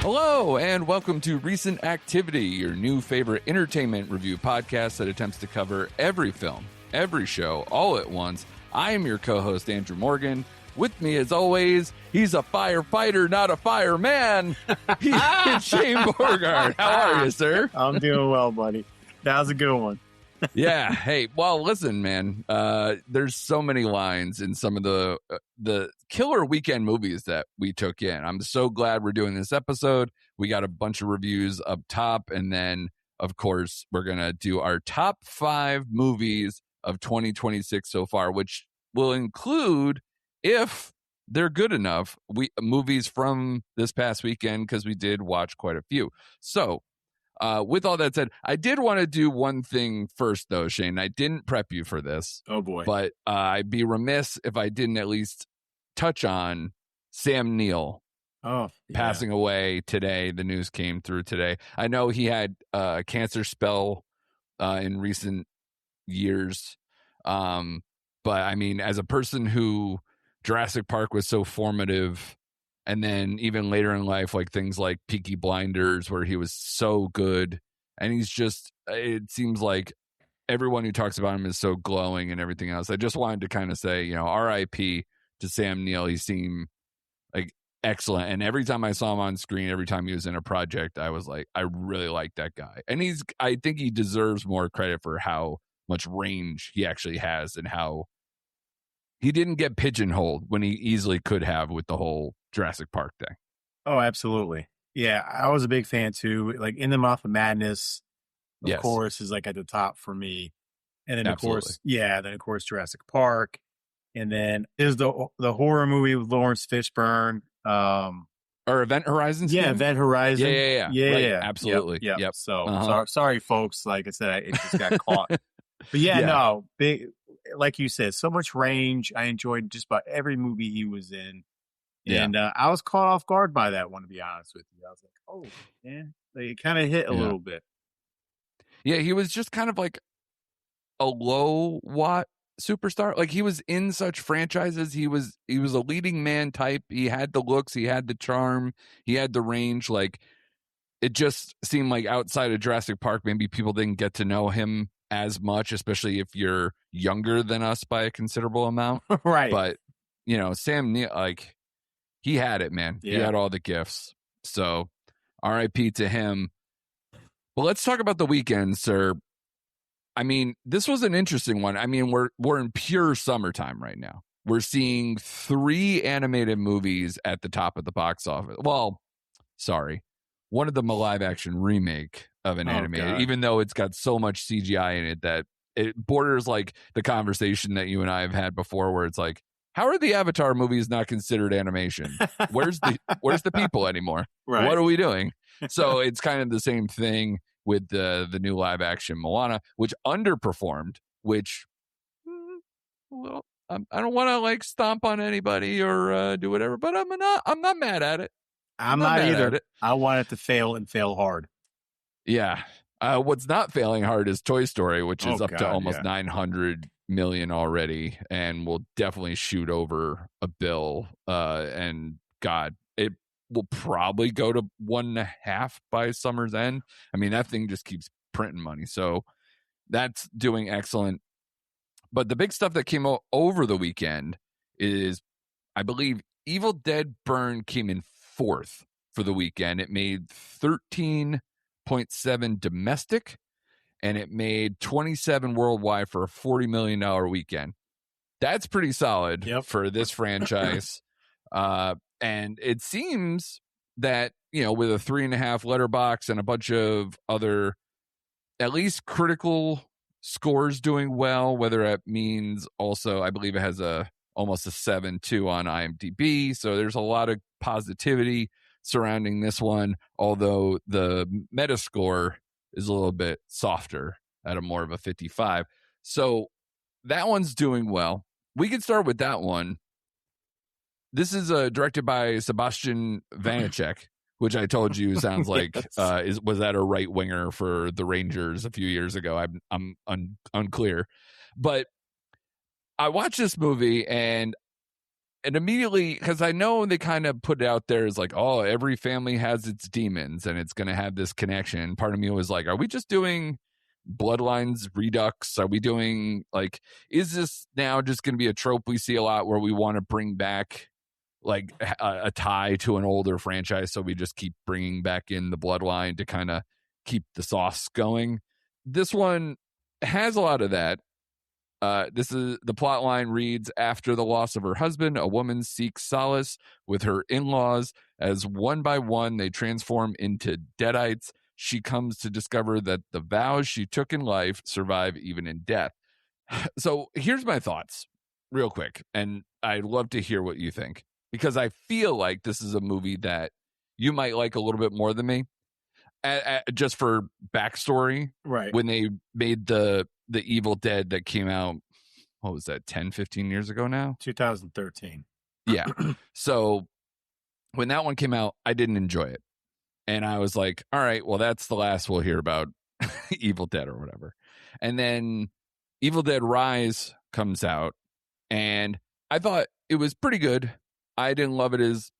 Hello, and welcome to Recent Activity, your new favorite entertainment review podcast that attempts to cover every film, every show, all at once. I am your co-host, Andrew Morgan. With me, as always, he's a firefighter, not a fireman. He's Shane Borgard. How are you, sir? I'm doing well, buddy. That was a good one. Yeah. Hey, well, listen, man. There's so many lines in some of the killer weekend movies that we took in. I'm so glad we're doing this episode. We got a bunch of reviews up top, and then, of course, we're gonna do our top 5 movies of 2026 so far, which will include, if they're good enough, movies from this past weekend, because we did watch quite a few. So, with all that said, I did want to do one thing first, though, Shane. I didn't prep you for this. Oh, boy. But I'd be remiss if I didn't at least touch on Sam Neill passing away today. The news came through today. I know he had a cancer spell in recent years. But, I mean, as a person who Jurassic Park was so formative, and then even later in life, like things like Peaky Blinders, where he was so good. And he's just, it seems like everyone who talks about him is so glowing and everything else. I just wanted to kind of say, RIP to Sam Neill. He seemed like excellent. And every time I saw him on screen, every time he was in a project, I was like, I really like that guy. And I think he deserves more credit for how much range he actually has and how he didn't get pigeonholed when he easily could have with the whole Jurassic Park thing. Oh, absolutely. Yeah, I was a big fan too. Like In the Mouth of Madness, of course, is like at the top for me. And then of course Jurassic Park. And then there's the horror movie with Lawrence Fishburne. Or Event Horizon? Yeah, Event Horizon. Yeah. Right. Absolutely. Yep. So sorry, folks. Like I said, it just got caught. But no, big. Like you said, so much range. I enjoyed just about every movie he was in. And I was caught off guard by that one, to be honest with you. I was like, oh, man. Like, it kind of hit a little bit. Yeah, he was just kind of like a low-watt superstar. Like, he was in such franchises. He was a leading man type. He had the looks. He had the charm. He had the range. Like, it just seemed like outside of Jurassic Park, maybe people didn't get to know him as much, especially if you're younger than us by a considerable amount. Right. But, Sam Neill, like, he had it, man. Yeah. He had all the gifts. So RIP to him. But let's talk about the weekend, sir. I mean, this was an interesting one. I mean, we're in pure summertime right now. We're seeing 3 animated movies at the top of the box office. Well, sorry. One of them a live action remake of an animated, even though it's got so much CGI in it that it borders like the conversation that you and I have had before, where it's like, how are the Avatar movies not considered animation? Where's the people anymore? Right. What are we doing? So it's kind of the same thing with the new live action Moana, which underperformed, which I don't want to like stomp on anybody or do whatever, but I'm not mad at it. I'm not either. I want it to fail and fail hard. Yeah. What's not failing hard is Toy Story, which is up to almost 900 million already, and will definitely shoot over $1 billion. And God, it will probably go to 1.5 by summer's end. I mean, that thing just keeps printing money. So that's doing excellent. But the big stuff that came over the weekend is, I believe, Evil Dead Burn came in 4th for the weekend. It made 13.7 domestic, and it made 27 worldwide for a $40 million weekend. That's pretty solid for this franchise. And it seems that, with a 3.5 letterbox and a bunch of other, at least critical scores doing well, whether that means also, I believe it has almost a 7.2 on IMDb. So there's a lot of positivity surrounding this one, although the Metascore is a little bit softer at a more of a 55. So that one's doing well. We can start with that one. This is directed by Sebastian Vanacek, which I told you sounds like was that a right winger for the Rangers a few years ago? I'm unclear, but I watched this movie and And immediately, because I know they kind of put it out there as like, oh, every family has its demons and it's going to have this connection. And part of me was like, are we just doing Bloodlines Redux? Are we doing like, is this now just going to be a trope we see a lot where we want to bring back like a tie to an older franchise? So we just keep bringing back in the Bloodline to kind of keep the sauce going. This one has a lot of that. This is the plot line reads: after the loss of her husband, a woman seeks solace with her in-laws. As one by one they transform into deadites, she comes to discover that the vows she took in life survive even in death. So here's my thoughts real quick, and I'd love to hear what you think, because I feel like this is a movie that you might like a little bit more than me. Just for backstory, right? When they made the Evil Dead that came out, what was that, 10, 15 years ago now? 2013. Yeah. So when that one came out, I didn't enjoy it. And I was like, all right, well, that's the last we'll hear about Evil Dead or whatever. And then Evil Dead Rise comes out, and I thought it was pretty good. I didn't love it as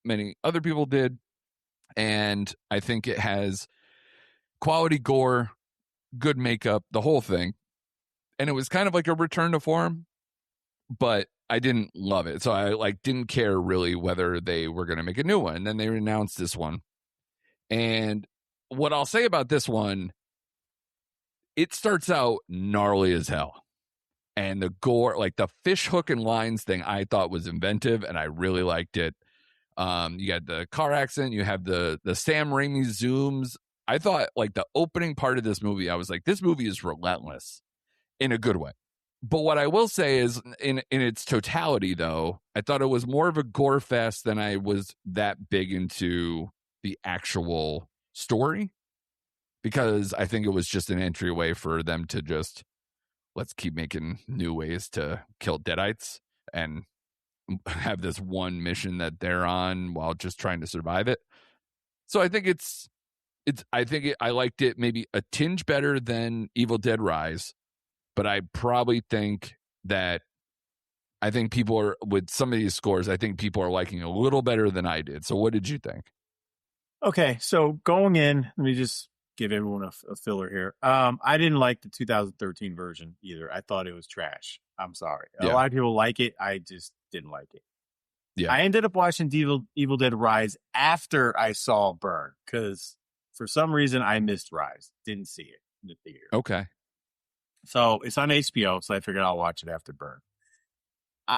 many other people did. And I think it has quality gore, good makeup, the whole thing. And it was kind of like a return to form, but I didn't love it. So I like didn't care really whether they were going to make a new one. And then they announced this one. And what I'll say about this one, it starts out gnarly as hell. And the gore, like the fish hook and lines thing, I thought was inventive, and I really liked it. You got the car accident, you have the Sam Raimi zooms. I thought like the opening part of this movie, I was like, this movie is relentless in a good way. But what I will say is in its totality, though, I thought it was more of a gore fest than I was that big into the actual story, because I think it was just an entryway for them to just, let's keep making new ways to kill deadites and have this one mission that they're on while just trying to survive it. So I think I liked it maybe a tinge better than Evil Dead Rise, but I probably think that people are, with some of these scores, I think people are liking a little better than I did. So what did you think? Okay, so going in, let me just give everyone a filler here. I didn't like the 2013 version either. I thought it was trash. I'm sorry. A lot of people like it. I just didn't like it. Yeah. I ended up watching Evil Dead Rise after I saw Burn, because for some reason I missed Rise. Didn't see it in the theater. Okay. So it's on HBO, so I figured I'll watch it after Burn.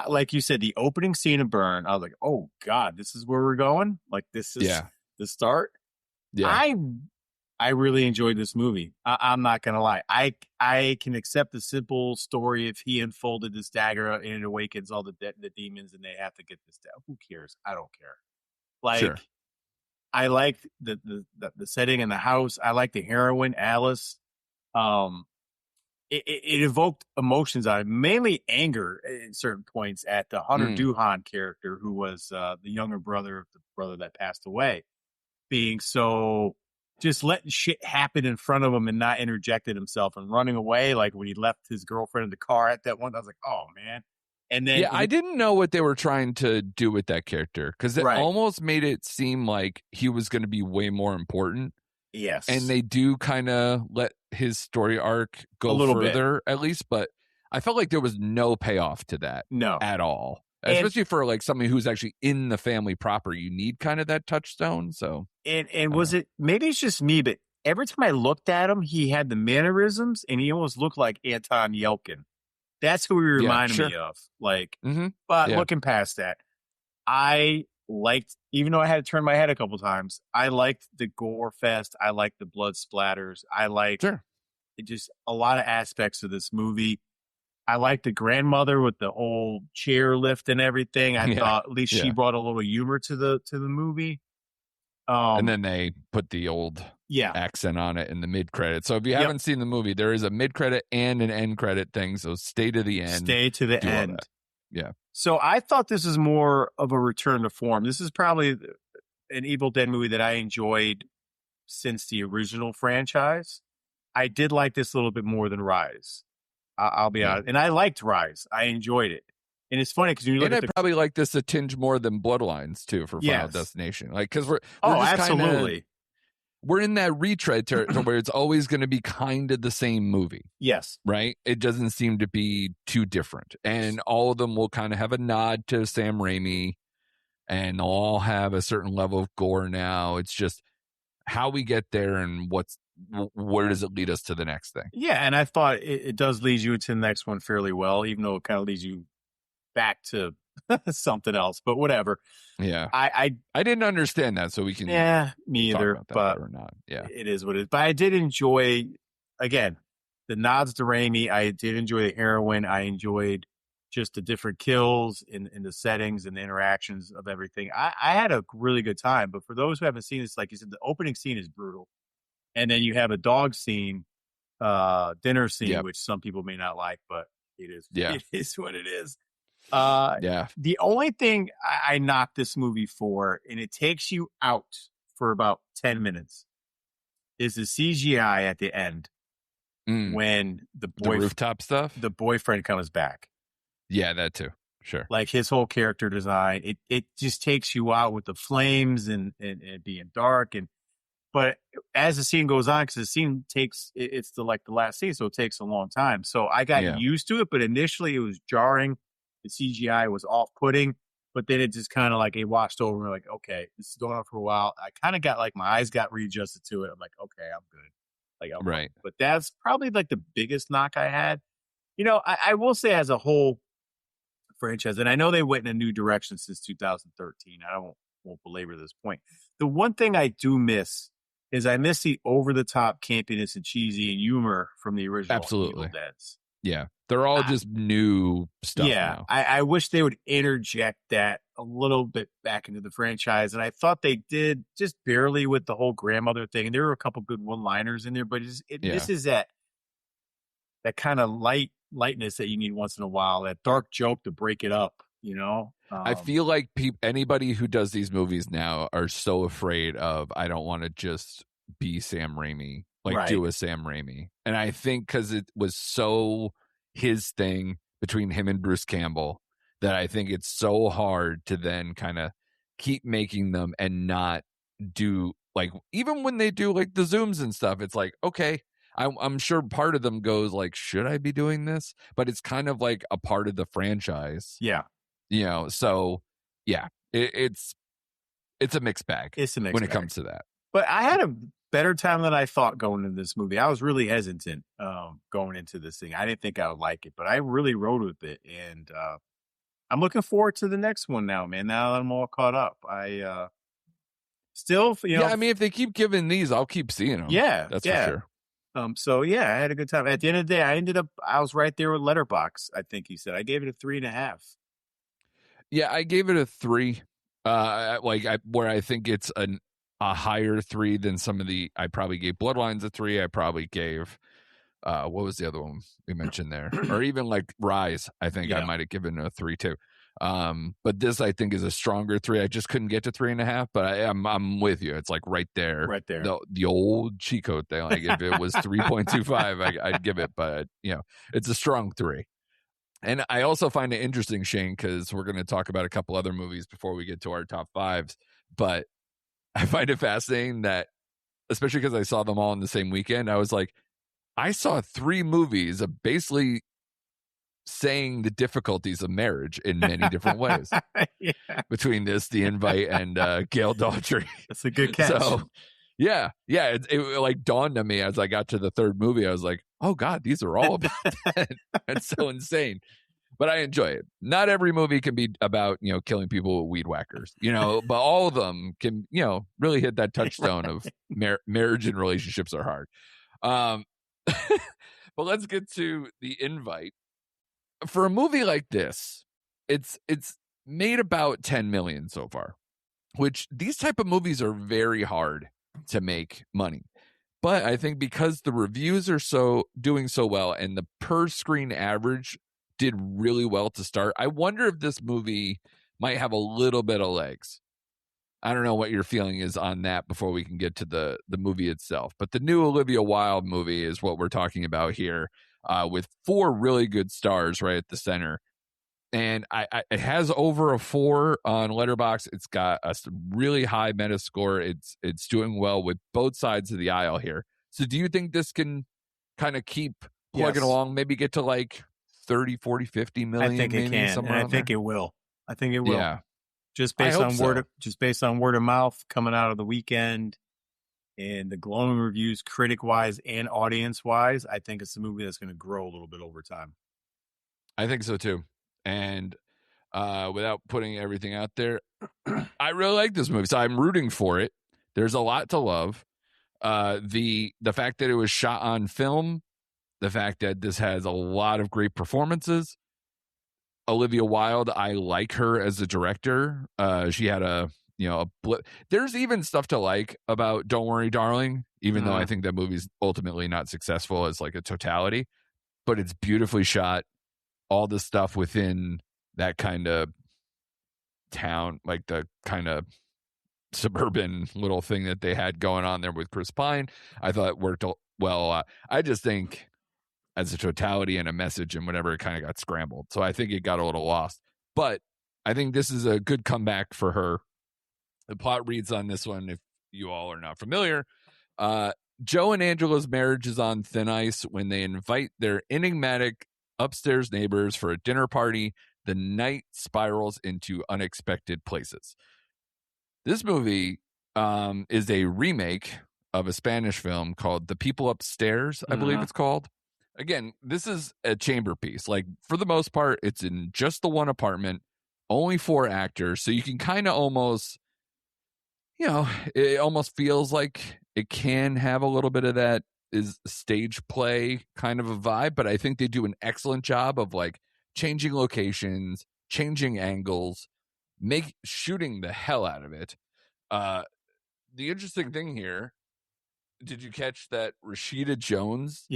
Like you said, the opening scene of Burn, I was like, oh God, this is where we're going? Like, this is the start? Yeah. I really enjoyed this movie. I'm not going to lie. I can accept the simple story if he unfolded this dagger and it awakens all the demons and they have to get this down. Who cares? I don't care. Like, sure. I like the setting in the house. I like the heroine, Alice. It evoked emotions out of me, mainly anger at certain points at the Hunter Duhan character, who was the younger brother of the brother that passed away, being so just letting shit happen in front of him and not interjecting himself and running away. Like when he left his girlfriend in the car at that one, I was like, oh man. And then I didn't know what they were trying to do with that character, because it almost made it seem like he was going to be way more important. Yes. And they do kind of let his story arc go a little further, at least, but I felt like there was no payoff to that at all. Especially for like somebody who's actually in the family proper, you need kind of that touchstone. So, and was it, maybe it's just me, but every time I looked at him, he had the mannerisms and he almost looked like Anton Yelkin. That's who he reminded me of. Like, but looking past that, I liked, even though I had to turn my head a couple times, I liked the gore fest. I liked the blood splatters. I liked just a lot of aspects of this movie. I liked the grandmother with the whole chair lift and everything. I thought at least she brought a little humor to the movie. And then they put the old accent on it in the mid credit. So if you haven't seen the movie, there is a mid credit and an end credit thing. So stay to the end. Stay to the end. Yeah. So I thought this is more of a return to form. This is probably an Evil Dead movie that I enjoyed since the original franchise. I did like this a little bit more than Rise. I'll be honest. And I liked Rise. I enjoyed it. And it's funny because you look and at I probably like this a tinge more than Bloodlines too for Final Destination, like because we're just absolutely. We're in that retread territory where it's always going to be kind of the same movie. Yes. Right? It doesn't seem to be too different. And all of them will kind of have a nod to Sam Raimi, and they'll all have a certain level of gore now. It's just how we get there and where does it lead us to the next thing. Yeah, and I thought it does lead you to the next one fairly well, even though it kind of leads you back to something else, but whatever. Yeah. I didn't understand that, so we can me either, but or not. Yeah. It is what it is. But I did enjoy, again, the nods to Raimi. I did enjoy the heroine. I enjoyed just the different kills in the settings and the interactions of everything. I had a really good time. But for those who haven't seen this, like you said, the opening scene is brutal. And then you have a dog scene, dinner scene, which some people may not like, but it is what it is. The only thing I knocked this movie for, and it takes you out for about 10 minutes, is the CGI at the end when the rooftop stuff, the boyfriend comes back. Yeah, that too. Sure. Like his whole character design, it just takes you out with the flames and being dark. But as the scene goes on, because the scene it's the last scene, so it takes a long time. So I got used to it, but initially it was jarring. The CGI was off-putting, but then it just kind of like it washed over. We're like, okay, this is going on for a while. I kind of got like my eyes got readjusted to it. I'm like, okay, I'm good. Like, right. But that's probably like the biggest knock I had. You know, I will say as a whole franchise, and I know they went in a new direction since 2013. I won't belabor this point. The one thing I do miss is I miss the over-the-top campiness and cheesy and humor from the original Absolutely. Evil Deads. Yeah. They're all just new stuff now. I wish they would interject that a little bit back into the franchise. And I thought they did just barely with the whole grandmother thing. And there were a couple good one-liners in there, but this is that kind of lightness that you need once in a while, that dark joke to break it up, you know? I feel like anybody who does these movies now are so afraid of, I don't want to just be Sam Raimi, do a Sam Raimi. And I think because it was so his thing between him and Bruce Campbell that I think it's so hard to then kind of keep making them and not do, like, even when they do like the zooms and stuff, it's like, okay, I'm sure part of them goes like, should I be doing this? But it's kind of like a part of the franchise. Yeah. You know, so yeah, it's a mixed bag. It's a mixed when bag. It comes to that. But I had a better time than I thought going into this movie. I was really hesitant going into this thing. I didn't think I would like it, but I really rode with it. And I'm looking forward to the next one now, man. Now that I'm all caught up. I still, you know. Yeah, I mean, if they keep giving these, I'll keep seeing them. Yeah. That's for sure. So yeah, I had a good time. At the end of the day, I was right there with Letterboxd. I think he said I gave it a 3.5. Yeah, I gave it a 3. Where I think it's a higher 3 than some of the. I probably gave Bloodlines a 3. I probably gave. What was the other one we mentioned there? Or even like Rise. I think I might have given a 3 too. But this I think is a stronger 3. I just couldn't get to 3.5. But I'm with you. It's like right there. The old cheat code thing. Like if it was 3.25, I'd give it. But you know, it's a strong 3. And I also find it interesting, Shane, because we're going to talk about a couple other movies before we get to our top 5s. But I find it fascinating that, especially because I saw them all in the same weekend, I was like, I saw 3 movies of basically saying the difficulties of marriage in many different ways. Between this, The Invite, and Gail Daughtry. That's a good catch. So, yeah, it like dawned on me as I got to the 3rd movie. I was like, oh God, these are all about that. That's so insane. But I enjoy it. Not every movie can be about, you know, killing people with weed whackers, you know, but all of them can, you know, really hit that touchstone of marriage and relationships are hard. But let's get to The Invite. For a movie like this, it's made about 10 million so far, which these type of movies are very hard to make money. But I think because the reviews are doing so well and the per screen average did really well to start, I wonder if this movie might have a little bit of legs. I don't know what your feeling is on that before we can get to the movie itself. But the new Olivia Wilde movie is what we're talking about here, with 4 really good stars right at the center. And it has over a 4 on Letterboxd. It's got a really high Metascore. It's doing well with both sides of the aisle here. So do you think this can kind of keep plugging along, maybe get to like 30, 40, 50 million? I think it can, and I think it will. I think it will. Yeah. Just based on word of mouth coming out of the weekend and the glowing reviews, critic wise and audience wise, I think it's a movie that's going to grow a little bit over time. I think so too. And without putting everything out there, I really like this movie, so I'm rooting for it. There's a lot to love. The fact that it was shot on film, the fact that this has a lot of great performances. Olivia Wilde, I like her as a director. She had a blip. There's even stuff to like about Don't Worry, Darling, even though I think that movie's ultimately not successful as like a totality, but it's beautifully shot. All the stuff within that kind of town, like the kind of suburban little thing that they had going on there with Chris Pine, I thought worked well. I just think as a totality and a message and whatever, it kind of got scrambled. So I think it got a little lost. But I think this is a good comeback for her. The plot reads on this one, if you all are not familiar. Joe and Angela's marriage is on thin ice when they invite their enigmatic upstairs neighbors for a dinner party. The night spirals into unexpected places. This movie is a remake of a Spanish film called The People Upstairs, I believe it's called. Again, this is a chamber piece. Like, for the most part, it's in just the one apartment, only 4 actors. So you can kind of almost, it almost feels like it can have a little bit of that is stage play kind of a vibe, but I think they do an excellent job of like changing locations, changing angles, shooting the hell out of it. The interesting thing here, did you catch that Rashida Jones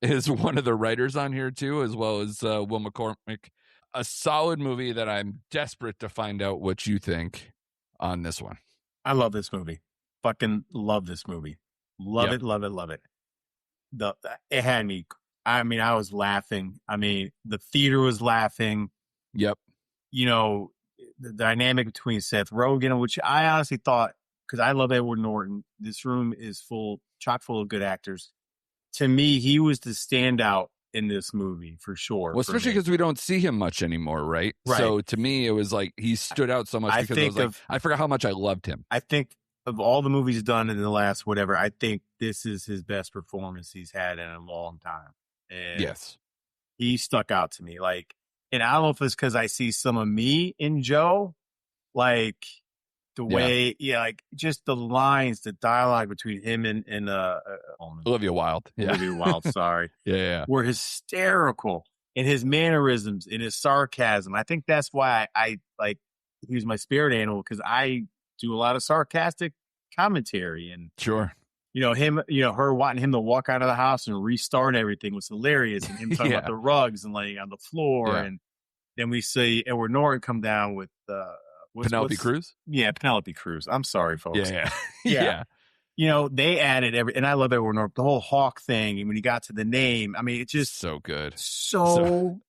is one of the writers on here too, as well as Will McCormick? A solid movie that I'm desperate to find out what you think on this one. I love this movie. Fucking love this movie. Love it, love it, love it. It had me. I mean, I was laughing. I mean, the theater was laughing. Yep. The dynamic between Seth Rogen, which I honestly thought, because I love Edward Norton, this room is chock full of good actors. To me, he was the standout in this movie for sure. Well, especially because we don't see him much anymore, right? So to me, it was like he stood out so much because I forgot how much I loved him. I think of all the movies done in the last whatever, I think this is his best performance he's had in a long time. And yes, he stuck out to me. Like, and I don't know if it's because I see some of me in Joe, like the way, like just the lines, the dialogue between him and Olivia Wilde. Olivia Wilde, sorry. Were hysterical in his mannerisms, in his sarcasm. I think that's why I like use my spirit animal, because I do a lot of sarcastic commentary, and her wanting him to walk out of the house and restart everything was hilarious, and him talking about the rugs and laying on the floor, and then we see Edward Norton come down with Penelope Cruz. Yeah, Penelope Cruz. I'm sorry, folks. Yeah. They added and I love Edward Norton, the whole Hawk thing, and when he got to the name, I mean, it's just so good, so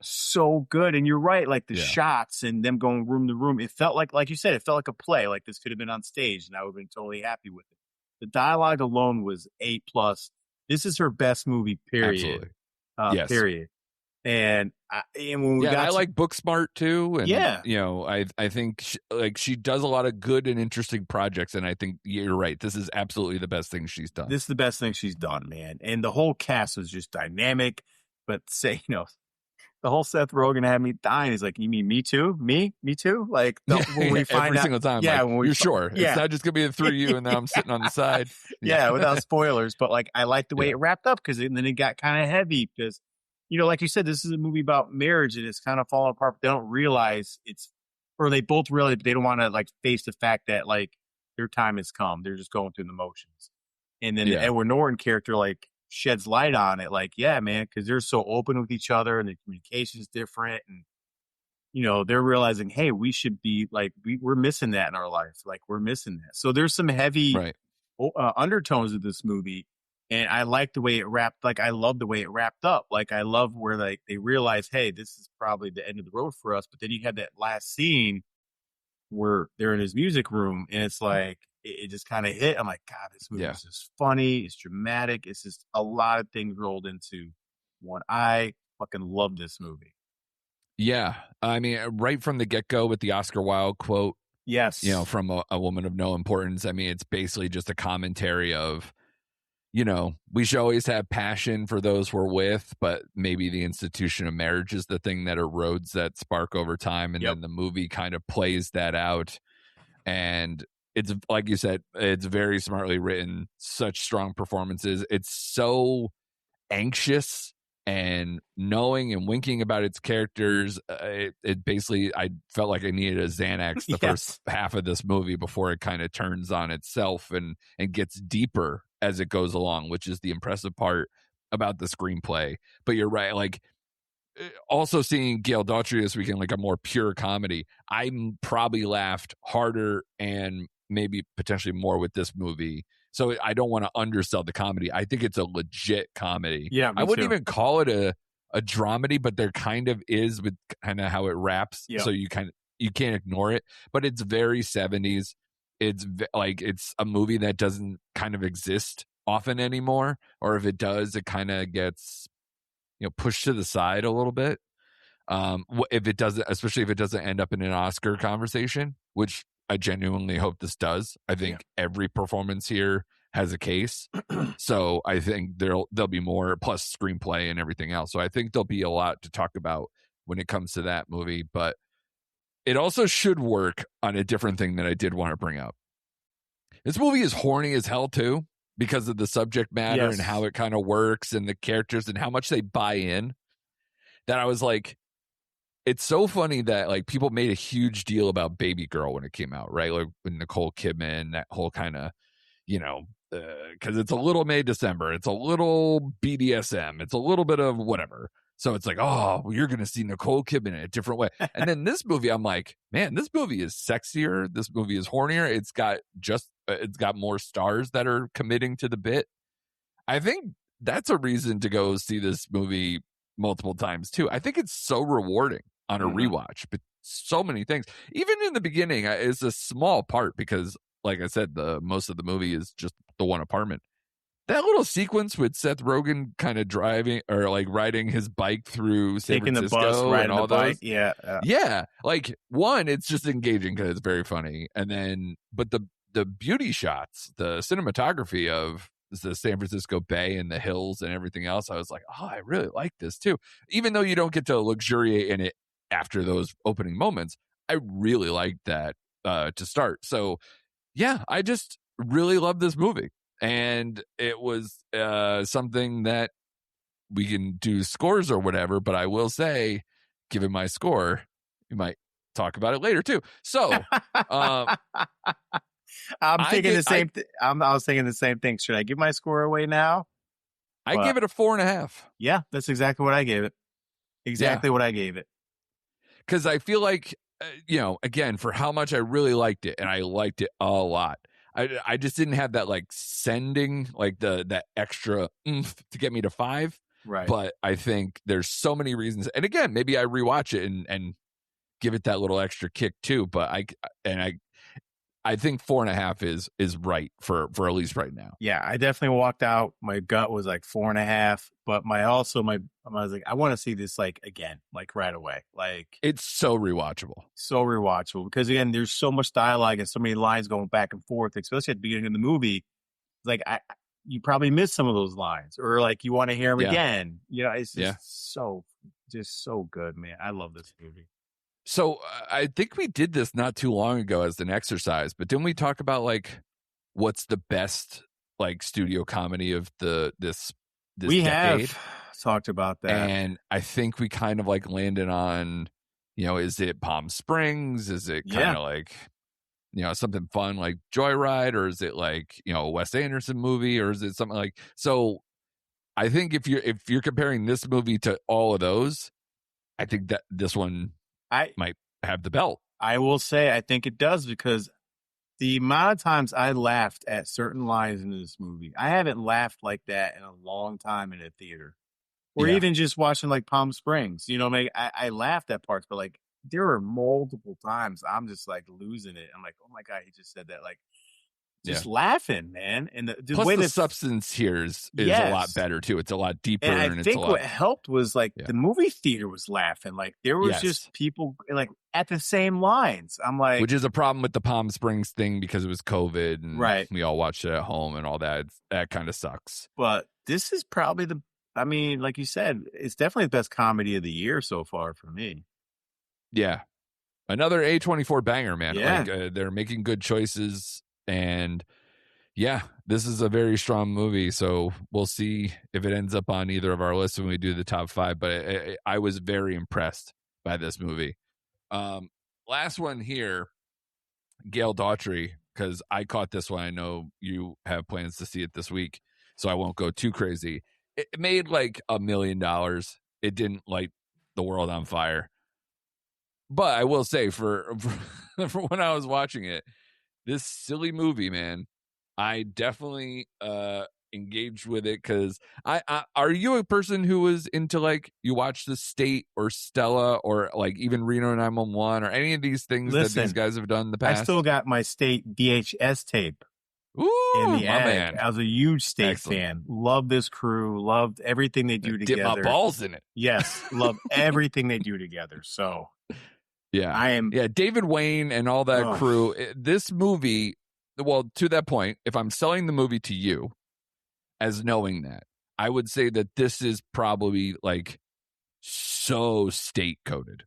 good. And you're right, like the shots and them going room to room, it felt like you said, it felt like a play. Like this could have been on stage, and I would have been totally happy with it. The dialogue alone was A+. This is her best movie, period. Absolutely. Period. And when we I like Booksmart too, and I think she does a lot of good and interesting projects, and I think you're right. This is absolutely the best thing she's done. This is the best thing she's done, man. And the whole cast was just dynamic. But the whole Seth Rogen had me dying. He's like, "You mean me too? Me too?" Like when we find every single time. Yeah, when you're sure it's not just gonna be the 3 of you, and then I'm sitting on the side. Without spoilers. But like, I like the way it wrapped up, because then it got kind of heavy because. Like you said, this is a movie about marriage, and it's kind of falling apart. They don't realize they both realize, but they don't want to like face the fact that like their time has come. They're just going through the motions. And then the Edward Norton character like sheds light on it. Like, yeah, man, because they're so open with each other and the communication is different. And, they're realizing, hey, we should be like, we're missing that in our life. Like, we're missing that. So there's some heavy undertones of this movie. And I like the way it wrapped. Like, I love the way it wrapped up. Like, I love where like they realize, hey, this is probably the end of the road for us. But then you had that last scene where they're in his music room, and it's like it just kind of hit. I'm like, God, this movie is just funny. It's dramatic. It's just a lot of things rolled into one. I fucking love this movie. Yeah, I mean, right from the get-go with the Oscar Wilde quote, yes, you know, from a woman of no importance. I mean, it's basically just a commentary of, you know, we should always have passion for those we're with, but maybe the institution of marriage is the thing that erodes that spark over time. And then the movie kind of plays that out. And it's, like you said, it's very smartly written, such strong performances. It's so anxious and knowing and winking about its characters. It basically, I felt like I needed a Xanax the first half of this movie before it kind of turns on itself and gets deeper as it goes along, which is the impressive part about the screenplay. But you're right, like, also seeing Gail Daughtry this weekend, like a more pure comedy, I probably laughed harder and maybe potentially more with this movie. So I don't want to undersell the comedy. I think it's a legit comedy. Yeah, I wouldn't even call it a dramedy, but there kind of is with kind of how it wraps. So you can't ignore it. But it's very 70s. It's like it's a movie that doesn't kind of exist often anymore, or if it does, it kind of gets, you know, pushed to the side a little bit. If it doesn't, especially if it doesn't end up in an Oscar conversation, which I genuinely hope this does. I think every performance here has a case. So I think there'll be more, plus screenplay and everything else. So I think there'll be a lot to talk about when it comes to that movie. But it also should work on a different thing that I did want to bring up. This movie is horny as hell too, because of the subject matter and how it kind of works and the characters and how much they buy in, that I was like, it's so funny that like people made a huge deal about Baby Girl when it came out, right? Like with Nicole Kidman, that whole kind of, you know, because it's a little May December, it's a little BDSM, it's a little bit of whatever. So it's like, oh, well, you're going to see Nicole Kidman in a different way. And then this movie, I'm like, man, this movie is sexier. This movie is hornier. It's got more stars that are committing to the bit. I think that's a reason to go see this movie multiple times too. I think it's so rewarding on a rewatch, but so many things. Even in the beginning, it's a small part because, like I said, the most of the movie is just the one apartment. That little sequence with Seth Rogen kind of driving or like riding his bike through San Francisco, the bus, riding and all the bike. those, yeah. Like, one, it's just engaging because it's very funny, and then but the beauty shots, the cinematography of the San Francisco Bay and the hills and everything else, I was like, oh, I really like this too. Even though you don't get to luxuriate in it after those opening moments, I really liked that to start. So yeah, I just really love this movie. And it was something that we can do scores or whatever, but I will say, given my score, we might talk about it later too. So I'm thinking the same thing. I was thinking the same thing. Should I give my score away now? I give it a 4.5. Yeah, that's exactly what I gave it. Exactly what I gave it. Because I feel like, you know, again, for how much I really liked it, and I liked it a lot, I just didn't have that like sending, like that extra oomph to get me to 5. Right. But I think there's so many reasons. And again, maybe I rewatch it and give it that little extra kick too. But I think 4.5 is right for at least right now. Yeah, I definitely walked out. My gut was like 4.5, but I was like, I want to see this like again, like right away. Like, it's so rewatchable because again, there's so much dialogue and so many lines going back and forth, especially at the beginning of the movie. Like, you probably missed some of those lines, or like you want to hear them again. You know, it's just so good, man. I love this movie. So I think we did this not too long ago as an exercise, but didn't we talk about like what's the best like studio comedy of this we decade? Have talked about that, and I think we kind of like landed on, you know, is it Palm Springs? Is it kind of like, you know, something fun like Joyride, or is it like, you know, a Wes Anderson movie, or is it something like? So I think if you're comparing this movie to all of those, I think that this one might have the belt. I will say I think it does, because The amount of times I laughed at certain lines in this movie, I haven't laughed like that in a long time in a theater. Or Yeah. even just watching like Palm Springs, I laughed at parts, but like there were multiple times I'm just like losing it. I'm like, oh my God, he just said that. Like, just laughing, man. And the Plus way the substance here is a lot better too. It's a lot deeper, and I and it's a think lot. what helped was like the movie theater was laughing. Like there was just people like at the same lines. I'm like, which is a problem with the Palm Springs thing because it was COVID, and we all watched it at home and all that. That kind of sucks. But this is probably like you said, it's definitely the best comedy of the year so far for me. Yeah, another A24 banger, man. Yeah. Like they're making good choices, and yeah, this is a very strong movie. So we'll see if it ends up on either of our lists when we do the top 5. But I was very impressed by this movie. Last one here, Gail Daughtry, because I caught this one. I know you have plans to see it this week, so I won't go too crazy. It made like $1 million. It didn't light the world on fire. But I will say, for when I was watching it, this silly movie, man, I definitely engaged with it because I are you a person who was into like you watch The State or Stella or like even Reno 911 or any of these things that these guys have done in the past? I still got my State VHS tape. Ooh, in the my egg. Man. I was a huge State fan. Loved this crew. Loved everything they do together. Dip my balls in it. Yes, love everything they do together. So yeah, David Wayne and all that crew. This movie, well, to that point, if I'm selling the movie to you as knowing that, I would say that this is probably like so State coded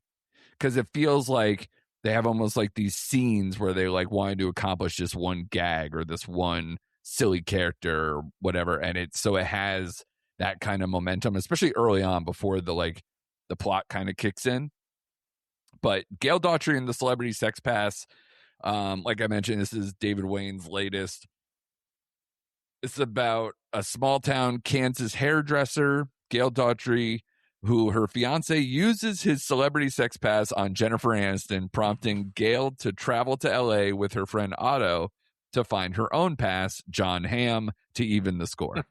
because it feels like they have almost like these scenes where they like wanted to accomplish this one gag or this one silly character or whatever. And it has that kind of momentum, especially early on before the plot kind of kicks in. But Gail Daughtry and the Celebrity Sex Pass, like I mentioned, this is David Wayne's latest. It's about a small town Kansas hairdresser, Gail Daughtry, who her fiance uses his celebrity sex pass on Jennifer Aniston, prompting Gail to travel to LA with her friend Otto to find her own pass, John Hamm, to even the score.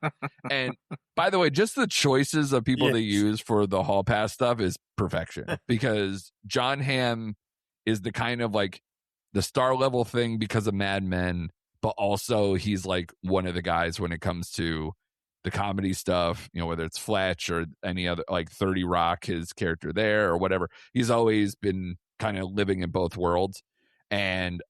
And by the way, just the choices of people they use for the hall pass stuff is perfection because John Hamm is the kind of like the star level thing because of Mad Men, but also he's like one of the guys when it comes to the comedy stuff, whether it's Fletch or any other, like 30 Rock, his character there or whatever. He's always been kind of living in both worlds. And,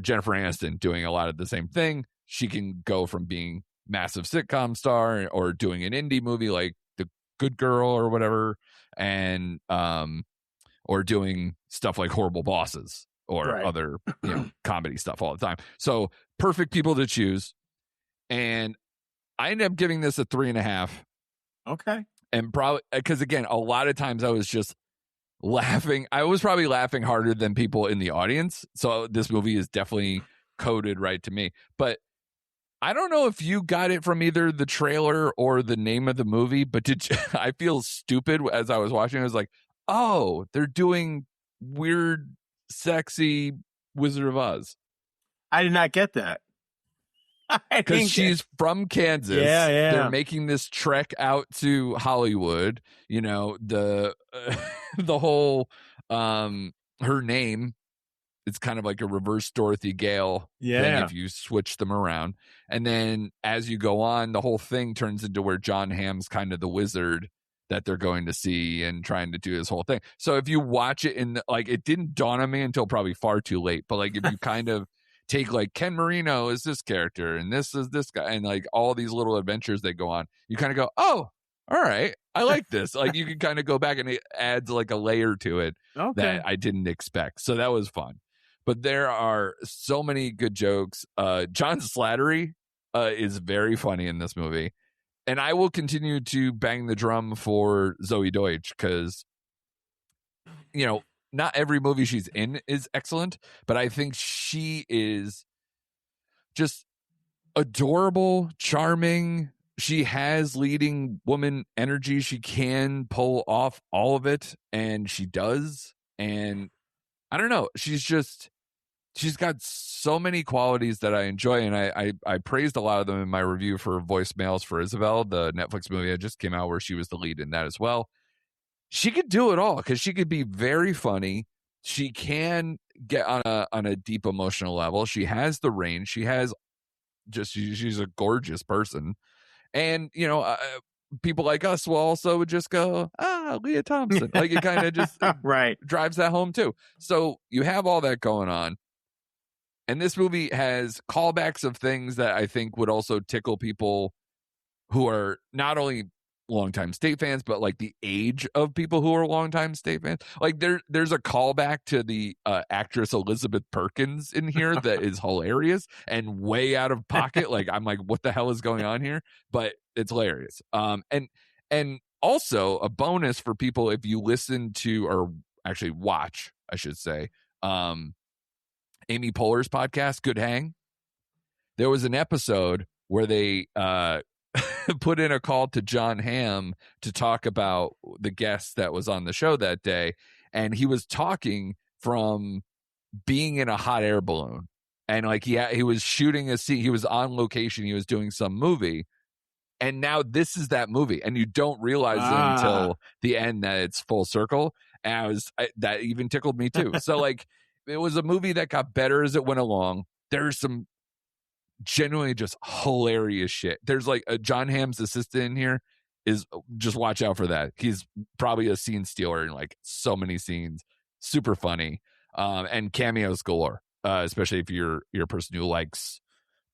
Jennifer Aniston doing a lot of the same thing. She can go from being massive sitcom star or doing an indie movie like The Good Girl or whatever, and or doing stuff like Horrible Bosses or other comedy stuff all the time. So perfect people to choose. And I ended up giving this a 3.5. Okay. And probably because again, a lot of times I was just laughing. I was probably laughing harder than people in the audience. So this movie is definitely coded right to me. But I don't know if you got it from either the trailer or the name of the movie, but I feel stupid as I was watching. I was like, oh, they're doing weird, sexy Wizard of Oz. I did not get that. Because she's from Kansas. Yeah. They're making this trek out to Hollywood. The whole her name, it's kind of like a reverse Dorothy Gale thing if you switch them around. And then as you go on, the whole thing turns into where John Hamm's kind of the wizard that they're going to see and trying to do this whole thing. So if you watch it it didn't dawn on me until probably far too late. But like if you kind of take like Ken Marino is this character and this is this guy and like all these little adventures they go on, you kind of go, oh, all right, I like this. Like you can kind of go back and it adds like a layer to it that I didn't expect. So that was fun. But there are so many good jokes. John Slattery is very funny in this movie. And I will continue to bang the drum for Zoe Deutsch because, not every movie she's in is excellent, but I think she is just adorable, charming. She has leading woman energy. She can pull off all of it, and she does. And I don't know. She's just she's got so many qualities that I enjoy, and I praised a lot of them in my review for Voicemails for Isabel, the Netflix movie that just came out where she was the lead in that as well. She could do it all because she could be very funny. She can get on a deep emotional level. She has the range. She has she's a gorgeous person. And, people like us will also just go, Leah Thompson. Like it kind of just right. drives that home too. So you have all that going on. And this movie has callbacks of things that I think would also tickle people who are not only longtime State fans, but like the age of people who are longtime State fans. Like there's a callback to the actress Elizabeth Perkins in here that is hilarious and way out of pocket. Like I'm like, what the hell is going on here? But it's hilarious. And also a bonus for people if you listen to, or actually watch, I should say, Amy Poehler's podcast, Good Hang. There was an episode where they put in a call to John Hamm to talk about the guest that was on the show that day. And he was talking from being in a hot air balloon. And like, he was shooting a scene. He was on location. He was doing some movie. And now this is that movie. And you don't realize it until the end that it's full circle. And that even tickled me too. So like, it was a movie that got better as it went along. There's some genuinely just hilarious shit. There's like a John Hamm's assistant in here is, just watch out for that. He's probably a scene stealer in like so many scenes. Super funny. And cameos galore, especially if you're a person who likes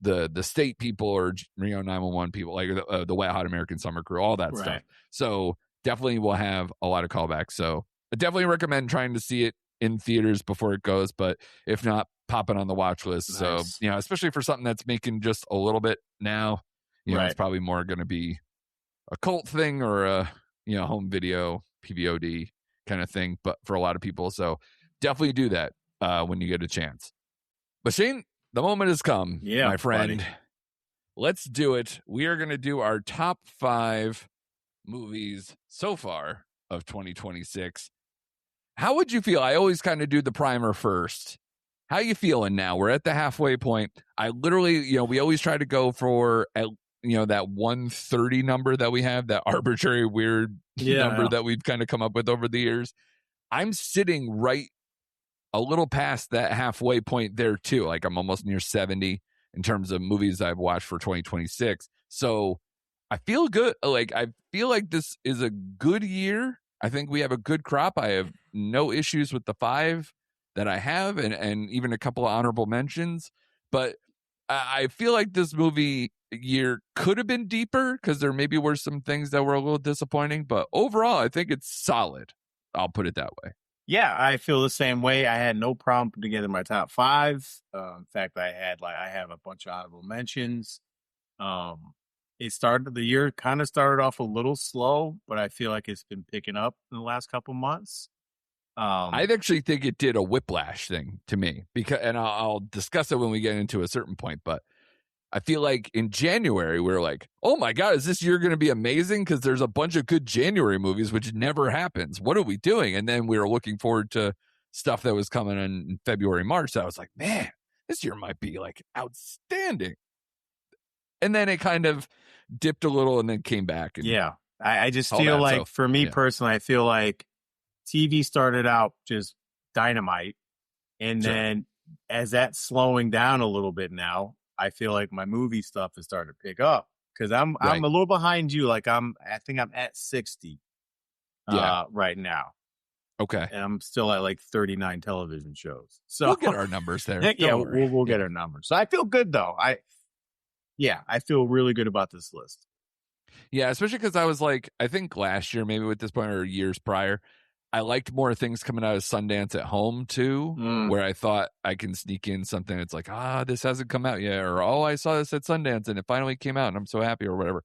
the State people or 911 people, like the Wet Hot American Summer Crew, all that stuff. So definitely will have a lot of callbacks. So I definitely recommend trying to see it in theaters before it goes, but if not, pop it on the watch list. Nice. So, especially for something that's making just a little bit now, it's probably more going to be a cult thing or a, home video, PVOD kind of thing, but for a lot of people. So definitely do that when you get a chance. But Shane, the moment has come, my friend. Buddy. Let's do it. We are going to do our top 5 movies so far of 2026. How would you feel? I always kind of do the primer first. How you feeling now? We're at the halfway point. I literally, we always try to go for, that 130 number that we have, that arbitrary weird number that we've kind of come up with over the years. I'm sitting right a little past that halfway point there too. Like I'm almost near 70 in terms of movies I've watched for 2026. So I feel good. Like I feel like this is a good year. I think we have a good crop. I have no issues with the 5 that I have, and even a couple of honorable mentions. But I feel like this movie year could have been deeper because there maybe were some things that were a little disappointing. But overall, I think it's solid. I'll put it that way. Yeah, I feel the same way. I had no problem putting together my top 5. In fact, I have a bunch of honorable mentions. The year kind of started off a little slow, but I feel like it's been picking up in the last couple months. I actually think it did a whiplash thing to me and I'll discuss it when we get into a certain point, but I feel like in January, we were like, oh my God, is this year going to be amazing? Because there's a bunch of good January movies, which never happens. What are we doing? And then we were looking forward to stuff that was coming in February, March. So I was like, man, this year might be like outstanding. And then it kind of dipped a little and then came back. And I just feel like for me personally, I feel like TV started out just dynamite. And then as that's slowing down a little bit now, I feel like my movie stuff is starting to pick up because I'm a little behind you. Like I think I'm at 60 right now. Okay. And I'm still at like 39 television shows. So we'll get our numbers there. We'll get our numbers. So I feel good though. I feel really good about this list. Yeah, especially because I was like, I think last year, maybe at this point or years prior, I liked more things coming out of Sundance at home too, where I thought I can sneak in something that's like, this hasn't come out yet, or I saw this at Sundance and it finally came out and I'm so happy or whatever.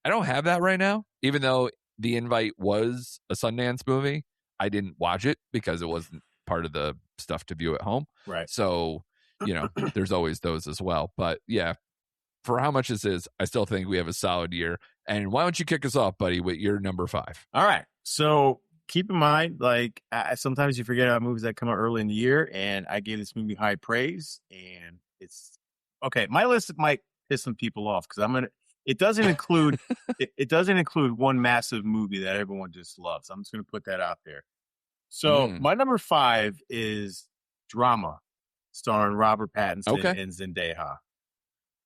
I don't have that right now, even though The Invite was a Sundance movie. I didn't watch it because it wasn't part of the stuff to view at home. Right. So, there's always those as well. But yeah, for how much this is, I still think we have a solid year. And why don't you kick us off, buddy, with your number 5? All right. So keep in mind, like sometimes you forget about movies that come out early in the year, and I gave this movie high praise, and it's okay. My list might piss some people off because I'm gonna. It doesn't include it doesn't include one massive movie that everyone just loves. I'm just gonna put that out there. So my number 5 is Drama, starring Robert Pattinson and Zendaya.